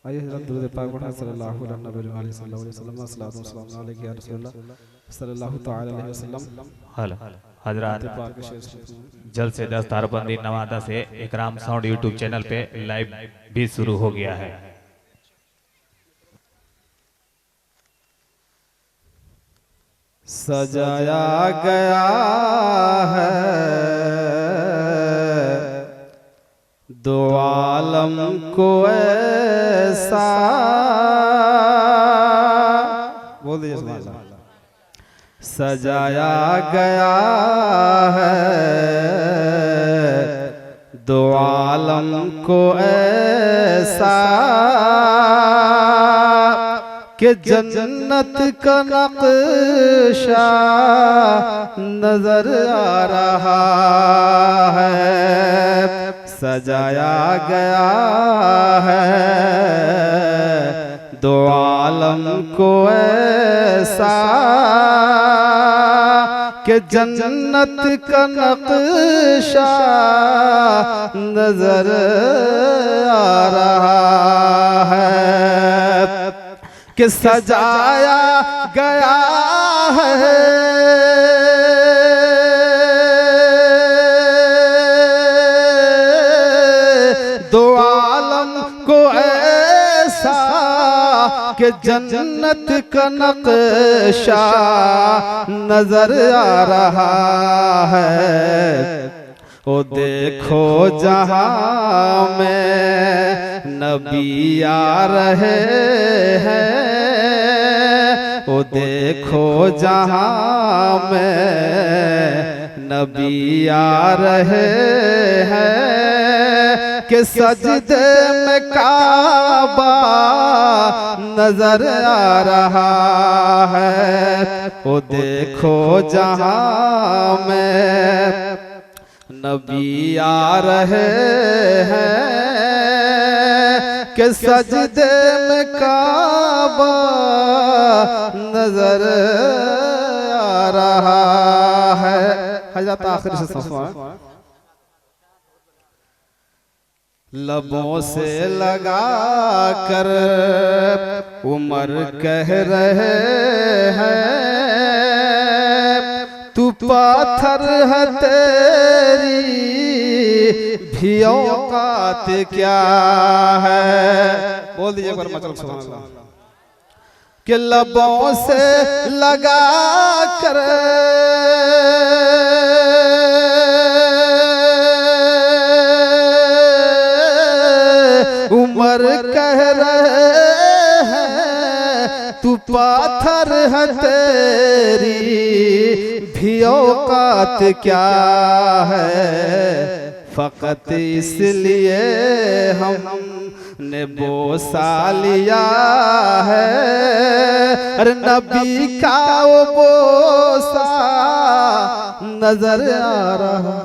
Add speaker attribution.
Speaker 1: आइए हज़रत दुरूद पाक पढ़ें सल्लल्लाहु अलैहि वसल्लम सल्लल्लाहु अलैहि या रसूलल्लाह सल्लल्लाहु तआला अलैहि वसल्लम।
Speaker 2: हजरात जल्द से जल्द तारबंदी नवादा से इकराम साउंड यूट्यूब चैनल पे लाइव भी शुरू हो गया है।
Speaker 1: सजाया गया है दो आलम को ऐसा, बोल दीजिए सुभान अल्लाह। सजाया गया है दो आलम को ऐसा कि जन्नत का नक्शा नजर आ रहा है। सजाया गया है दो आलम को ऐसा कि जन्नत का नक्शा नजर आ रहा है कि सजाया गया है दो आलम को ऐसा कि जन्नत का नक्शा नजर आ रहा है। ओ देखो जहां में नबी आ रहे हैं, ओ देखो जहां में नबी आ रहे हैं कि सजदे में काबा नजर आ रहा है। ओ देखो जहां में नबी आ रहे हैं कि सजदे में काबा नजर आ रहा है। हज़रत आखिर से सुना लबों से लगा कर उमर कह रहे हैं तू पाथर है तेरी भी औकात क्या है। बोल दीजिए पर मतलब सुभान अल्लाह कि लबों से लगा कर उमर कह रहे हैं तू पाथर है तेरी भी औकात क्या है। फकत इसलिए हमने बोसा लिया है, अरे नबी का वो बोसा नजर आ रहा।